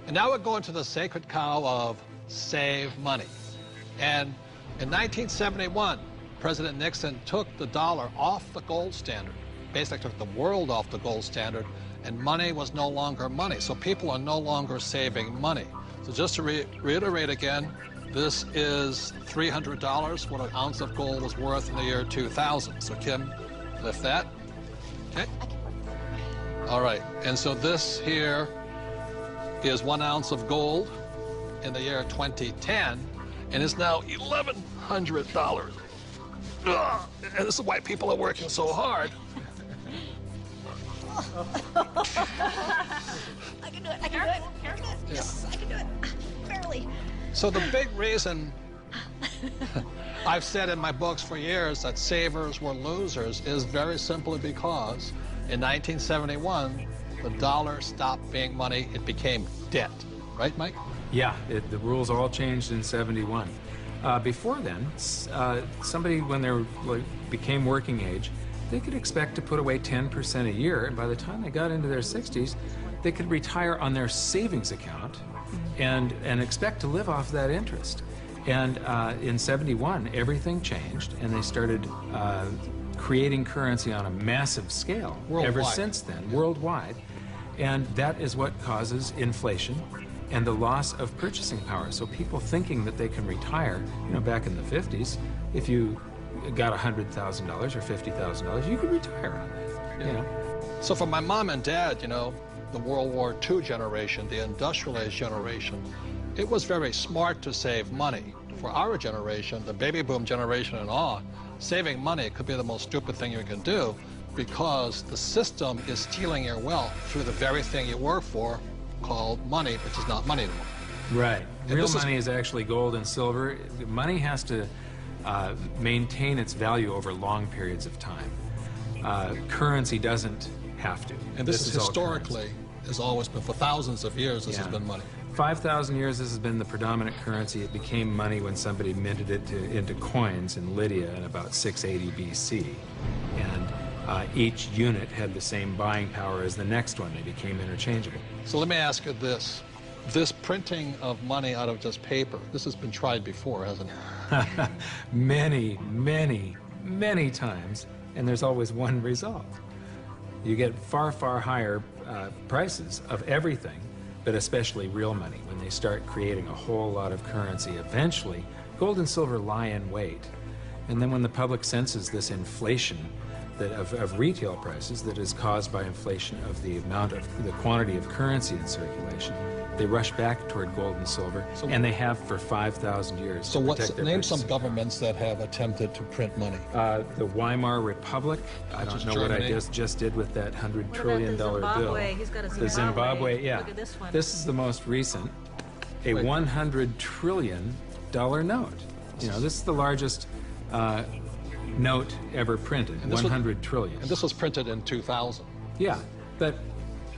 And now we're going to the sacred cow of save money. And in 1971, President Nixon took the dollar off the gold standard, basically took the world off the gold standard, and money was no longer money. So people are no longer saving money. So just to reiterate again, this is $300, what an ounce of gold was worth in the year 2000. So Kim, lift that. Okay. All right, and so this here is 1 ounce of gold in the year 2010, and it's now $1,100. Ugh. And this is why people are working so hard.
I can do it. I can do it. Yes, I can do it. Barely.
So the big reason I've said in my books for years that savers were losers is very simply because in 1971, the dollar stopped being money. It became debt. Right, Mike?
Yeah, the rules all changed in '71. Before then, somebody, when they became working age, they could expect to put away 10% a year, and by the time they got into their 60s, they could retire on their savings account and expect to live off that interest. And in '71, everything changed, and they started creating currency on a massive scale.
Worldwide.
Ever since then, worldwide. And that is what causes inflation and the loss of purchasing power. So people thinking that they can retire, you know, back in the 50s, if you got $100,000 or $50,000, you could retire on that, you know.
So for my mom and dad, you know, the World War II generation, the industrial age generation, it was very smart to save money. For our generation, the baby boom generation and on, saving money could be the most stupid thing you can do because the system is stealing your wealth through the very thing you work for, called money, which is not money anymore.
Right.
And
Real money is actually gold and silver. Money has to maintain its value over long periods of time. Currency doesn't have to.
And this is historically, has always been, for thousands of years, this has been money.
5,000 years, this has been the predominant currency. It became money when somebody minted it into coins in Lydia in about 680 BC. And each unit had the same buying power as the next one. They became interchangeable.
So let me ask you this. This printing of money out of just paper, this has been tried before, hasn't it?
Many, many, many times, and there's always one result. You get far, far higher prices of everything, but especially real money. When they start creating a whole lot of currency, eventually, gold and silver lie in wait. And then when the public senses this inflation of retail prices that is caused by inflation of the quantity of currency in circulation, they rush back toward gold and silver, and they have for 5,000 years.
So name some governments that have attempted to print money.
The Weimar Republic. I don't know what I just did with that $100 trillion bill.
He's got a Zimbabwe.
The Zimbabwe, yeah.
Look at this one.
This is the most recent, a $100 trillion note. You know, this is the largest note ever printed, 100 trillion.
And this was printed in 2000.
Yeah, but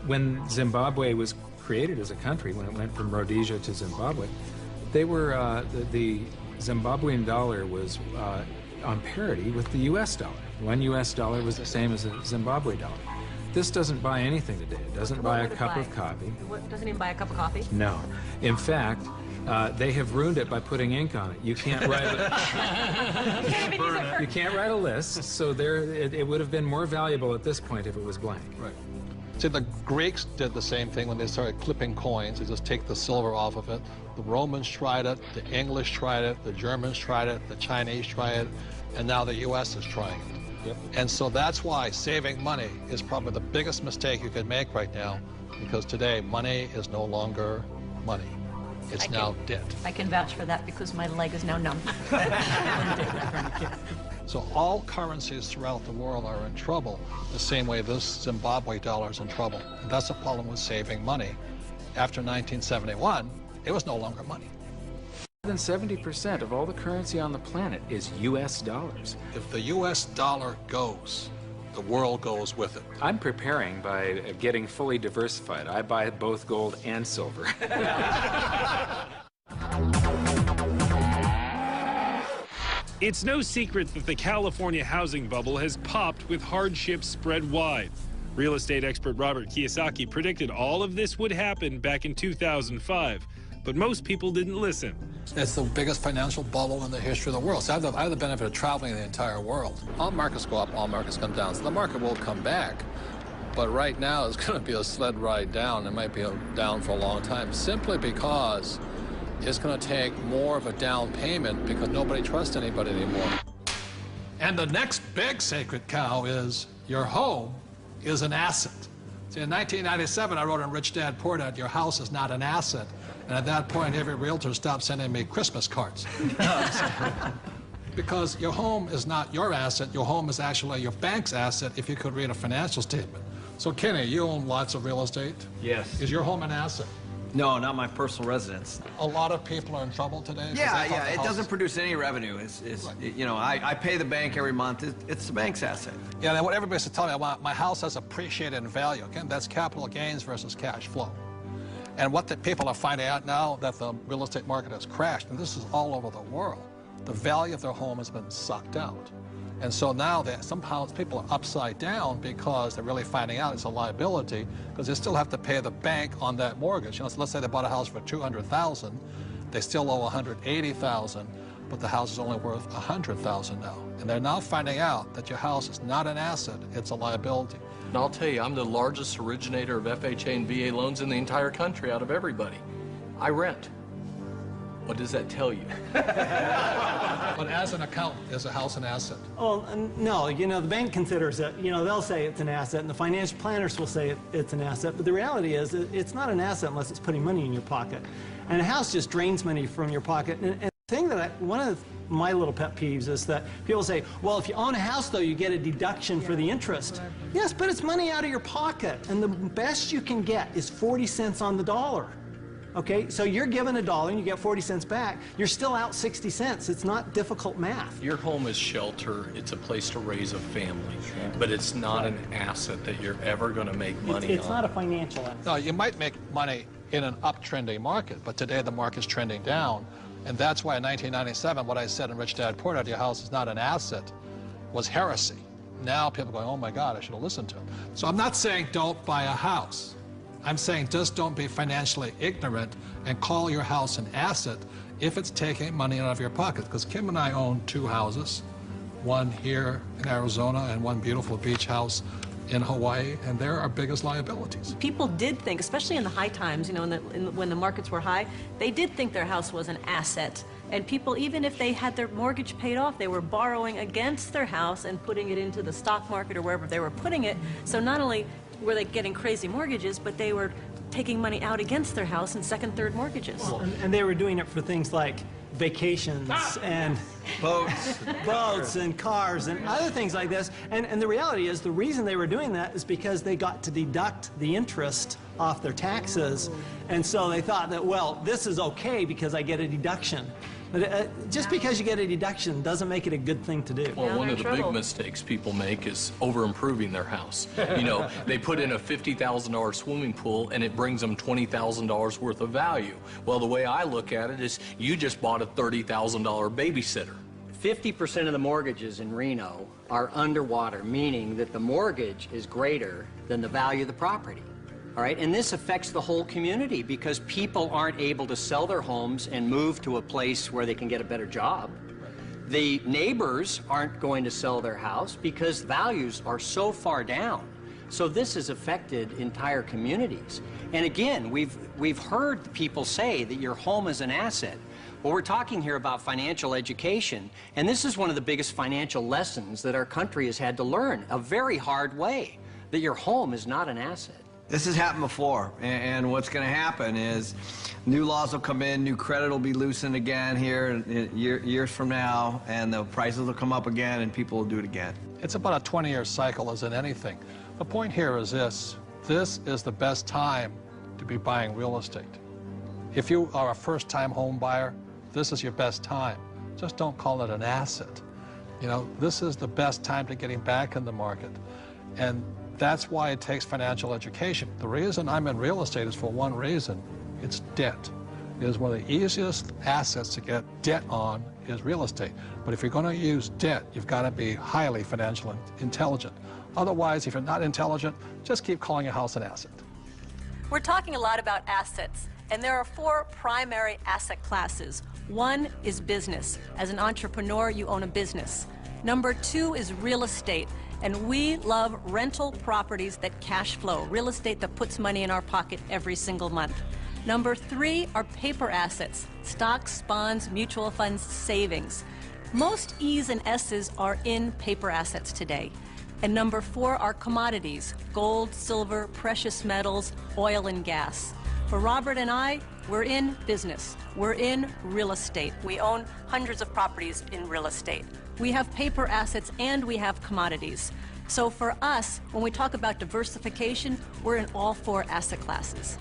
when Zimbabwe was created as a country, when it went from Rhodesia to Zimbabwe, they were, the Zimbabwean dollar was on parity with the US dollar. $1 US was the same as a Zimbabwe dollar. This doesn't buy anything today. It doesn't buy a cup of coffee.
What, doesn't even buy a cup of coffee?
No. In fact, they have ruined it by putting ink on it. You can't write you can't write a list, so it would have been more valuable at this point if it was blank.
Right. See, the Greeks did the same thing when they started clipping coins. They just take the silver off of it. The Romans tried it, the English tried it, the Germans tried it, the Chinese tried it, and now the US is trying it. Yep. And so that's why saving money is probably the biggest mistake you could make right now, because today money is no longer money. It's now debt.
I can vouch for that because my leg is now numb.
So all currencies throughout the world are in trouble, the same way this Zimbabwe dollar is in trouble. And that's the problem with saving money. After 1971, it was no longer money.
than 70% of all the currency on the planet is U.S. dollars.
If the U.S. dollar goes, the world goes with it.
I'm preparing by getting fully diversified. I buy both gold and silver.
It's no secret that the California housing bubble has popped with hardships spread wide. Real estate expert Robert Kiyosaki predicted all of this would happen back in 2005, but most people didn't listen.
It's the biggest financial bubble in the history of the world. So I have the benefit of traveling the entire world. All markets go up, all markets come down. So the market will come back. But right now, it's going to be a sled ride down. It might be down for a long time, simply because it's going to take more of a down payment because nobody trusts anybody anymore. And the next big sacred cow is your home is an asset. See, in 1997, I wrote in Rich Dad Poor Dad, your house is not an asset. And at that point, every realtor stopped sending me Christmas cards. Because your home is not your asset. Your home is actually your bank's asset if you could read a financial statement. So, Kenny, you own lots of real estate.
Yes.
Is your home an asset?
No, not my personal residence.
A lot of people are in trouble today.
Yeah, it doesn't produce any revenue. You know, I pay the bank every month. It's the bank's asset.
Yeah, and what everybody's telling me, my house has appreciated in value. Again, that's capital gains versus cash flow. And what the people are finding out now that the real estate market has crashed, and this is all over the world, the value of their home has been sucked out. And so now somehow people are upside down because they're really finding out it's a liability because they still have to pay the bank on that mortgage. You know, so let's say they bought a house for $200,000, they still owe $180,000, but the house is only worth $100,000 now. And they're now finding out that your house is not an asset, it's a liability.
And I'll tell you, I'm the largest originator of FHA and VA loans in the entire country out of everybody. I rent. What does that tell you?
But as an accountant, is a house an asset?
Oh, no, you know, the bank considers it, you know, they'll say it's an asset, and the financial planners will say it's an asset, but the reality is it's not an asset unless it's putting money in your pocket. And a house just drains money from your pocket. And the thing that one of my little pet peeves is that people say, well, if you own a house, though, you get a deduction for the interest. Yes, but it's money out of your pocket, and the best you can get is 40 cents on the dollar. Okay, so you're given $1 and you get 40 cents back. You're still out 60 cents. It's not difficult math.
Your home is shelter. It's a place to raise a family, but it's not an asset that you're ever going to make money on.
It's not a financial asset.
No, you might make money in an uptrending market, but today the market's trending down. And that's why in 1997, what I said in Rich Dad Poor Dad, your house is not an asset, was heresy. Now people are going, oh my God, I should have listened to him. So I'm not saying don't buy a house. I'm saying just don't be financially ignorant and call your house an asset if it's taking money out of your pocket. Because Kim and I own 2 houses, one here in Arizona and one beautiful beach house in Hawaii, and they're our biggest liabilities.
People did think, especially in the high times, you know, when the markets were high, they did think their house was an asset. And people, even if they had their mortgage paid off, they were borrowing against their house and putting it into the stock market or wherever they were putting it. So not only were they getting crazy mortgages, but they were taking money out against their house in second, third mortgages.
Well, and they were doing it for things like vacations and boats and cars and other things like this. And the reality is the reason they were doing that is because they got to deduct the interest off their taxes. And so they thought that, well, this is okay because I get a deduction. But just because you get a deduction doesn't make it a good thing to do.
Well, one of the big mistakes people make is over-improving their house. You know, they put in a $50,000 swimming pool and it brings them $20,000 worth of value. Well, the way I look at it is you just bought a $30,000 babysitter.
50% of the mortgages in Reno are underwater, meaning that the mortgage is greater than the value of the property. All right, and this affects the whole community because people aren't able to sell their homes and move to a place where they can get a better job. The neighbors aren't going to sell their house because values are so far down. So this has affected entire communities. And again, we've heard people say that your home is an asset. Well, we're talking here about financial education, and this is one of the biggest financial lessons that our country has had to learn, a very hard way, that your home is not an asset.
This has happened before, and what's going to happen is new laws will come in, new credit will be loosened again here years from now, and the prices will come up again, and people will do it again.
It's about a 20-year cycle as in anything. The point here is this is the best time to be buying real estate. If you are a first-time home buyer, this is your best time. Just don't call it an asset. You know, this is the best time to getting back in the market. And that's why it takes financial education. The reason I'm in real estate is for one reason. It's debt. It is one of the easiest assets to get debt on is real estate. But if you're going to use debt, you've got to be highly financially intelligent. Otherwise, if you're not intelligent, just keep calling your house an asset.
We're talking a lot about assets, and there are 4 primary asset classes. One is business. As an entrepreneur, you own a business. Number 2 is real estate, and we love rental properties that cash flow, real estate that puts money in our pocket every single month. Number 3 are paper assets, stocks, bonds, mutual funds, savings. Most E's and S's are in paper assets today. And number 4 are commodities, gold, silver, precious metals, oil and gas. For Robert and I, we're in business. We're in real estate. We own hundreds of properties in real estate. We have paper assets and we have commodities. So for us, when we talk about diversification, we're in all 4 asset classes.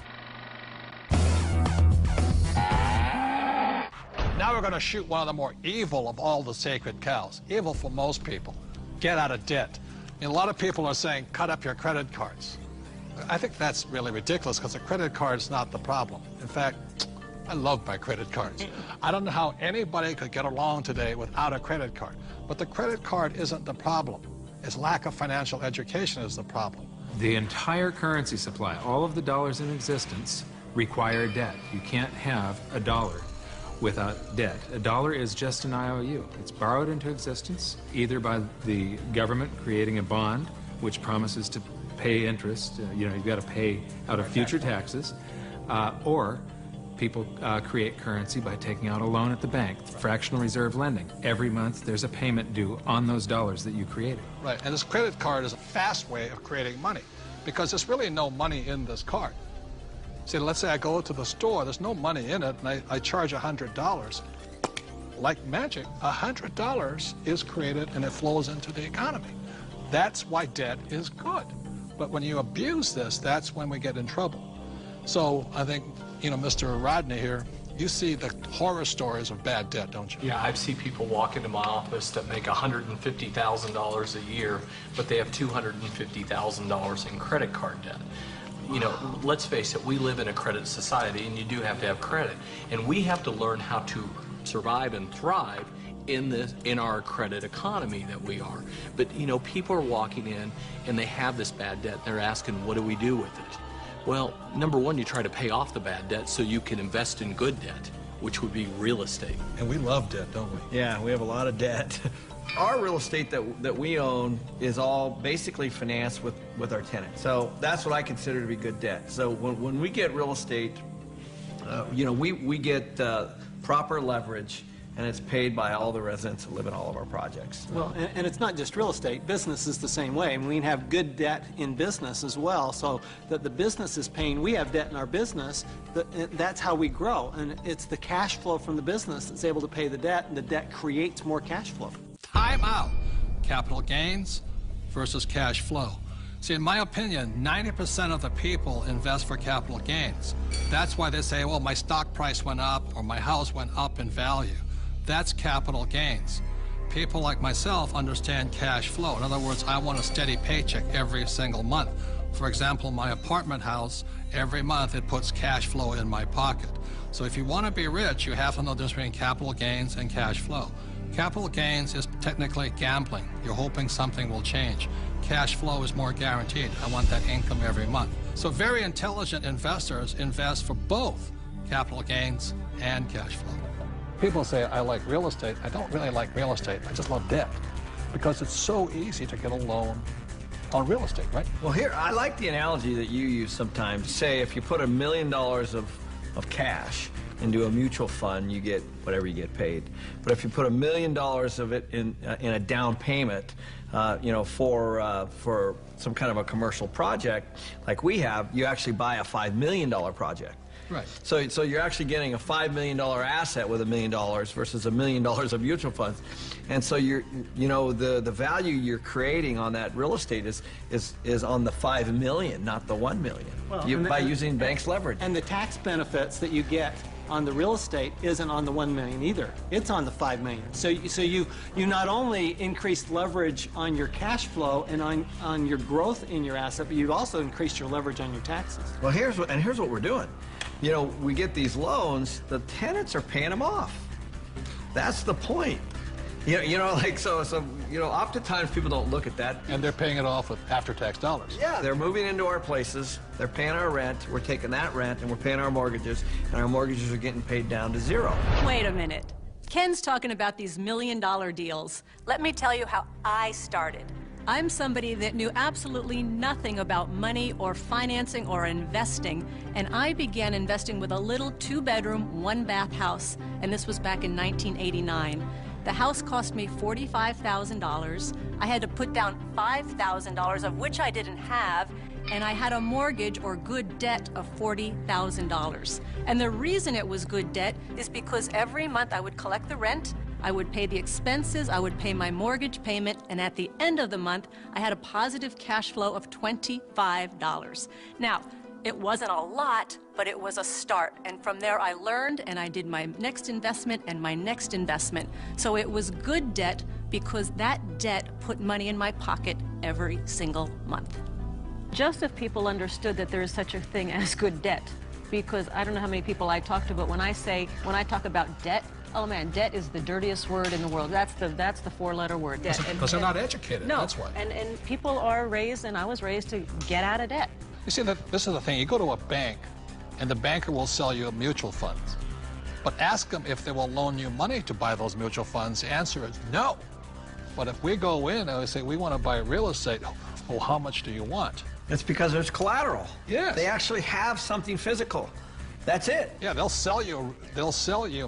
Now we're going to shoot one of the more evil of all the sacred cows. Evil for most people. Get out of debt. And a lot of people are saying, cut up your credit cards. I think that's really ridiculous because a credit card is not the problem. In fact, I love my credit cards. I don't know how anybody could get along today without a credit card. But the credit card isn't the problem. It's lack of financial education is the problem.
The entire currency supply, all of the dollars in existence, require debt. You can't have a dollar without debt. A dollar is just an IOU. It's borrowed into existence either by the government creating a bond which promises to pay interest, you've got to pay out of future taxes, or people create currency by taking out a loan at the bank, fractional reserve lending. Every month there's a payment due on those dollars that you created.
Right, and this credit card is a fast way of creating money because there's really no money in this card. See, let's say I go to the store, there's no money in it, and I charge $100. Like magic, $100 is created and it flows into the economy. That's why debt is good. But when you abuse this, that's when we get in trouble. So I think, Mr. Rodney here, you see the horror stories of bad debt, don't you?
Yeah, I've seen people walk into my office that make $150,000 a year, but they have $250,000 in credit card debt. Let's face it, we live in a credit society, and you do have to have credit. And we have to learn how to survive and thrive in our credit economy that we are. But, people are walking in, and they have this bad debt. They're asking, what do we do with it? Well, number one, you try to pay off the bad debt so you can invest in good debt, which would be real estate.
And we love debt, don't we?
Yeah, we have a lot of debt. Our real estate that we own is all basically financed with our tenants. So that's what I consider to be good debt. So when we get real estate, we get proper leverage, and it's paid by all the residents that live in all of our projects.
Well, and it's not just real estate. Business is the same way. I mean, we can have good debt in business as well, so that the business is paying. We have debt in our business. That's how we grow, and it's the cash flow from the business that's able to pay the debt, and the debt creates more cash flow.
Time out. Capital gains versus cash flow. See, in my opinion, 90% of the people invest for capital gains. That's why they say, well, my stock price went up or my house went up in value. That's capital gains. People like myself understand cash flow. In other words, I want a steady paycheck every single month. For example, my apartment house, every month it puts cash flow in my pocket. So if you want to be rich, you have to know the difference between capital gains and cash flow. Capital gains is technically gambling. You're hoping something will change. Cash flow is more guaranteed. I want that income every month. So very intelligent investors invest for both capital gains and cash flow. People say, I like real estate. I don't really like real estate. I just love debt because it's so easy to get a loan on real estate, right?
Well, here, I like the analogy that you use sometimes. Say if you put $1 million of cash into a mutual fund, you get whatever you get paid. But if you put $1 million of it in a down payment, for some kind of a commercial project like we have, you actually buy a $5 million project.
Right.
So you're actually getting a $5 million asset with $1 million versus $1 million of mutual funds, and so the value you're creating on that real estate is on the $5 million, not the $1 million.
Well,
by using banks' leverage.
And the tax benefits that you get on the real estate isn't on the $1 million either. It's on the $5 million. So you not only increased leverage on your cash flow and on your growth in your asset, but you've also increased your leverage on your taxes.
Well, here's what we're doing. You know, we get these loans, the tenants are paying them off. That's the point. You know, like, so, you know, oftentimes people don't look at that.
And they're paying it off with after-tax dollars.
Yeah, they're moving into our places, they're paying our rent, we're taking that rent, and we're paying our mortgages, and our mortgages are getting paid down to zero.
Wait a minute. Ken's talking about these $1 million deals. Let me tell you how I started. I'm somebody that knew absolutely nothing about money or financing or investing, and I began investing with a little 2-bedroom, 1-bath house, and this was back in 1989. The house cost me $45,000. I had to put down $5,000, of which I didn't have, and I had a mortgage or good debt of $40,000. And the reason it was good debt is because every month I would collect the rent, I would pay the expenses, I would pay my mortgage payment, and at the end of the month, I had a positive cash flow of $25. Now, it wasn't a lot, but it was a start. And from there, I learned, and I did my next investment and my next investment. So it was good debt because that debt put money in my pocket every single month.
Just if people understood that there is such a thing as good debt, because I don't know how many people I talk to, but when I talk about debt, oh man, debt is the dirtiest word in the world. That's the 4-letter word, debt.
Because they're not educated,
no,
that's why.
And people are raised, and I was raised to get out of debt.
You see, this is the thing. You go to a bank, and the banker will sell you mutual funds. But ask them if they will loan you money to buy those mutual funds. The answer is no. But if we go in and we say, we want to buy real estate, oh, how much do you want?
It's because there's collateral.
Yes.
They actually have something physical. That's it.
Yeah, they'll sell you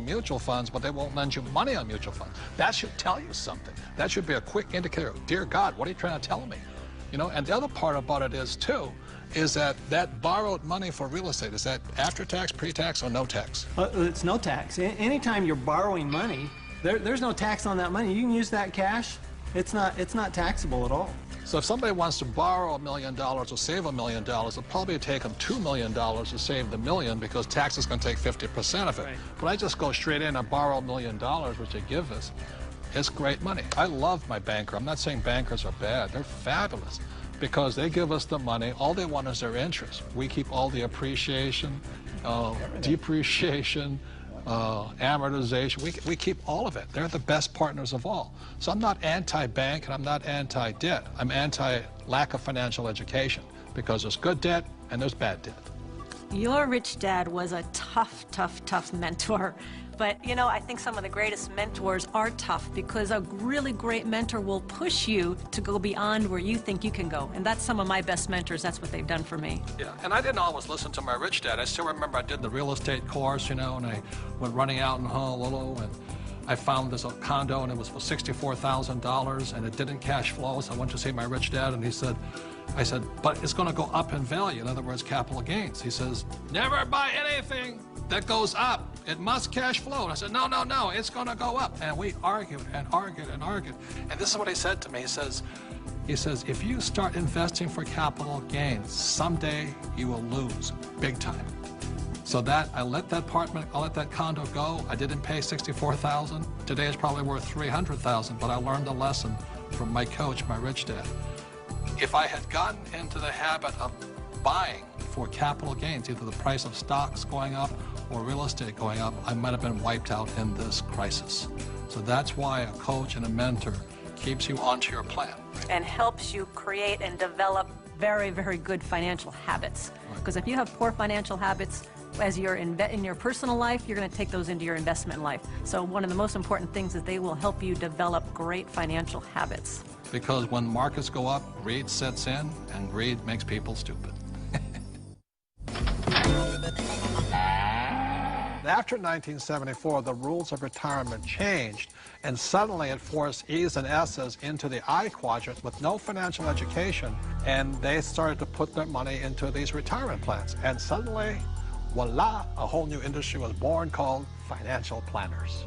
mutual funds, but they won't lend you money on mutual funds. That should tell you something. That should be a quick indicator. Dear God, what are you trying to tell me? You know, and the other part about it is, too, is that borrowed money for real estate, is that after tax, pre-tax, or no tax?
It's no tax. Anytime you're borrowing money, there's no tax on that money. You can use that cash. It's not taxable at all.
So if somebody wants to borrow $1 million or save $1 million, it'll probably take them $2 million to save the million because tax is going to take 50% of it. Right. But I just go straight in and borrow $1 million, which they give us. It's great money. I love my banker. I'm not saying bankers are bad. They're fabulous because they give us the money. All they want is their interest. We keep all the appreciation, depreciation, amortization. We keep all of it. They're the best partners of all. So I'm not anti-bank and I'm not anti-debt. I'm anti-lack of financial education because there's good debt and there's bad debt.
Your rich dad was a tough, tough, tough mentor. But, you know, I think some of the greatest mentors are tough because a really great mentor will push you to go beyond where you think you can go. And that's some of my best mentors. That's what they've done for me.
Yeah, and I didn't always listen to my rich dad. I still remember I did the real estate course, you know, and I went running out in Honolulu, and I found this condo, and it was for $64,000, and it didn't cash flow. So I went to see my rich dad, and I said, but it's going to go up in value. In other words, capital gains. He says, never buy anything that goes up. It must cash flow. And I said, no, no, no, it's going to go up. And we argued and argued and argued. And this is what he said to me. He says, if you start investing for capital gains, someday you will lose big time. So that I let that condo go. I didn't pay $64,000. Today it's probably worth $300,000. But I learned a lesson from my coach, my rich dad. If I had gotten into the habit of buying for capital gains, either the price of stocks going up or real estate going up, I might have been wiped out in this crisis. So that's why a coach and a mentor keeps you onto your plan.
And helps you create and develop very, very good financial habits. Because if you have poor financial habits, as you're in your personal life, you're going to take those into your investment life. So one of the most important things is they will help you develop great financial habits.
Because when markets go up, greed sets in, and greed makes people stupid. After 1974, the rules of retirement changed, and suddenly it forced E's and S's into the I quadrant with no financial education, and they started to put their money into these retirement plans. And suddenly, voila, a whole new industry was born called financial planners.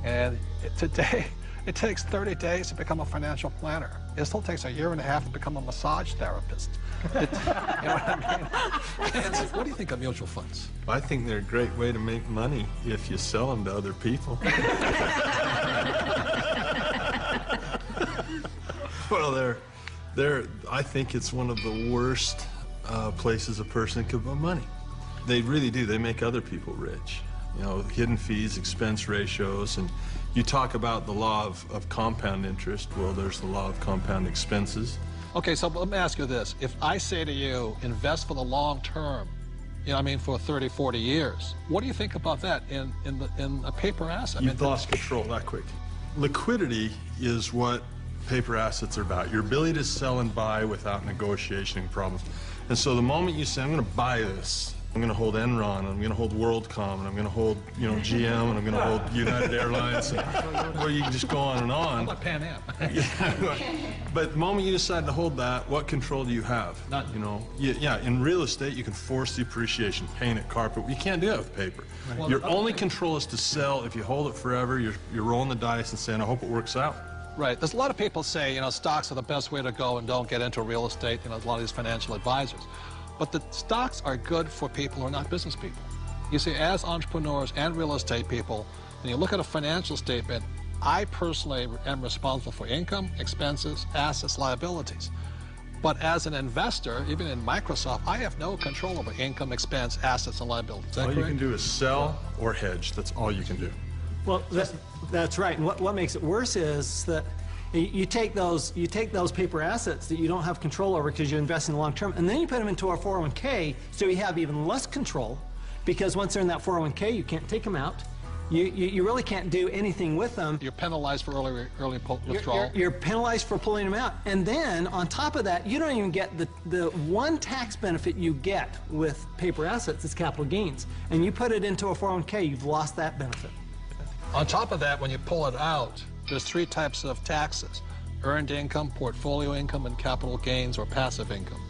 And today, it takes 30 days to become a financial planner. It still takes a year and a half to become a massage therapist. You know what I mean? What do you think of mutual funds?
I think they're a great way to make money if you sell them to other people. Well, I think it's one of the worst places a person could put money. They really do. They make other people rich. You know, hidden fees, expense ratios, and you talk about the law of compound interest. Well, there's the law of compound expenses.
Okay, so let me ask you this. If I say to you, invest for the long term, you know what I mean, for 30, 40 years, what do you think about that in a paper asset?
You've lost control that quick. Liquidity is what paper assets are about. Your ability to sell and buy without negotiation problems. And so the moment you say, I'm going to buy this, I'm going to hold Enron, I'm going to hold WorldCom, and I'm going to hold, you know, GM, and I'm going to hold United Airlines. And, well, you can just go on and on.
How about Pan Am?
Yeah, but the moment you decide to hold that, what control do you have?
None.
You know, yeah, in real estate, you can force the appreciation, paint it, carpet. You can't do that with paper.
Well,
Your only control is to sell. If you hold it forever, you're rolling the dice and saying, I hope it works out.
Right. There's a lot of people say, you know, stocks are the best way to go and don't get into real estate, you know, a lot of these financial advisors. But the stocks are good for people who are not business people. You see, as entrepreneurs and real estate people, when you look at a financial statement, I personally am responsible for income, expenses, assets, liabilities. But as an investor, even in Microsoft, I have no control over income, expense, assets, and liabilities. Is that
All
correct?
you can do is sell or hedge. That's all you can do.
Well, that's right. And what makes it worse is that you take those paper assets that you don't have control over because you invest in the long term, and then you put them into our 401k, so you have even less control, because once they're in that 401k, you can't take them out. You really can't do anything with them.
You're penalized for early withdrawal.
You're penalized for pulling them out. And then, on top of that, you don't even get the one tax benefit you get with paper assets is capital gains. And you put it into a 401k, you've lost that benefit.
On top of that, when you pull it out, there's 3 types of taxes: earned income, portfolio income, and capital gains or passive income.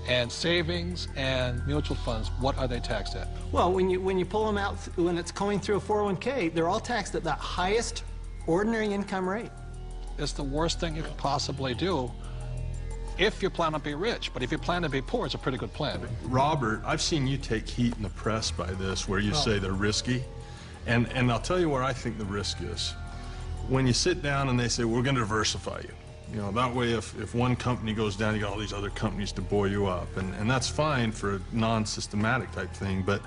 And savings and mutual funds, what are they taxed at?
Well, when you pull them out, when it's going through a 401k, they're all taxed at that highest ordinary income rate.
It's the worst thing you could possibly do if you plan to be rich. But if you plan to be poor, it's a pretty good plan.
Robert, I've seen you take heat in the press by this, where you say they're risky. And I'll tell you where I think the risk is. When you sit down and they say, we're going to diversify you. You know, that way if one company goes down, you got all these other companies to buoy you up. And that's fine for a non-systematic type thing, but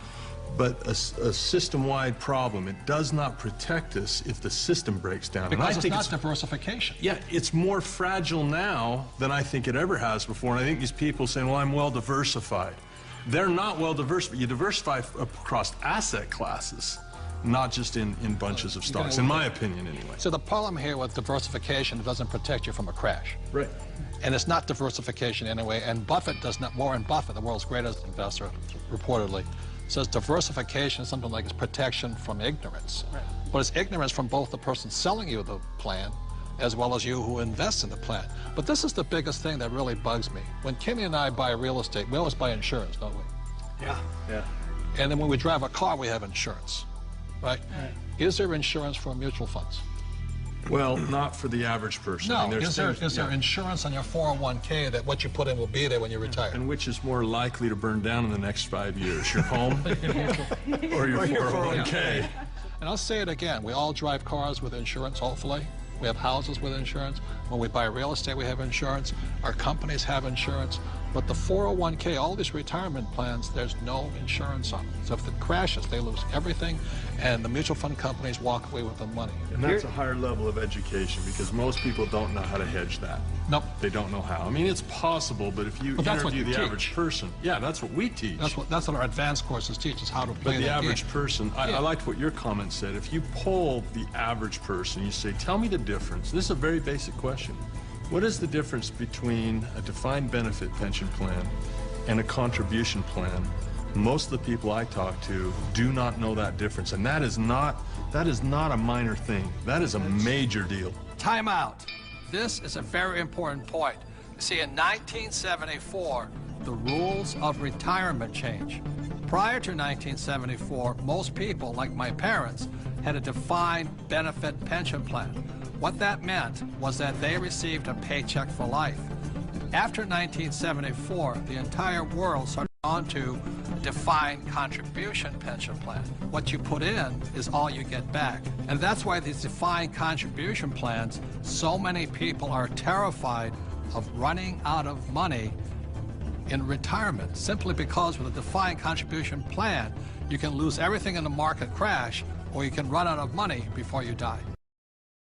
a system-wide problem, it does not protect us if the system breaks down.
Because it's not diversification.
Yeah, it's more fragile now than I think it ever has before. And I think these people saying, well, I'm well diversified. They're not well diversified. You diversify across asset classes, not just in bunches of stocks, in my opinion, anyway.
So the problem here with diversification, it doesn't protect you from a crash.
Right.
And it's not diversification anyway, and Buffett does not, Warren Buffett, the world's greatest investor, reportedly, says diversification is something like it's protection from ignorance. Right. But it's ignorance from both the person selling you the plan as well as you who invests in the plan. But this is the biggest thing that really bugs me. When Kenny and I buy real estate, we always buy insurance, don't we?
Yeah.
And then when we drive a car, we have insurance. Right? Is there insurance for mutual funds?
Well, not for the average person.
No.
I mean,
Is there insurance on your 401k that what you put in will be there when you retire?
And which is more likely to burn down in the next 5 years, your home or your 401k?
And I'll say it again, we all drive cars with insurance, hopefully. We have houses with insurance. When we buy real estate, we have insurance. Our companies have insurance. But the 401k, all these retirement plans, there's no insurance on them. So if it crashes, they lose everything, and the mutual fund companies walk away with the money.
And that's a higher level of education, because most people don't know how to hedge that.
Nope.
They don't know how. I mean, it's possible, but if you interview the average person, yeah, that's what we teach.
That's what our advanced courses teach, is how to play
But the average person, I liked what your comment said. If you poll the average person, you say, tell me the difference. This is a very basic question. What is the difference between a defined benefit pension plan and a contribution plan? Most of the people I talk to do not know that difference, and that is not a minor thing. That is a major deal.
Time out. This is a very important point. You see, in 1974, the rules of retirement change. Prior to 1974, most people, like my parents, had a defined benefit pension plan. What that meant was that they received a paycheck for life. After 1974, the entire world started on to defined contribution pension plan. What you put in is all you get back. And that's why these defined contribution plans, so many people are terrified of running out of money in retirement, simply because with a defined contribution plan, you can lose everything in the market crash, or you can run out of money before you die.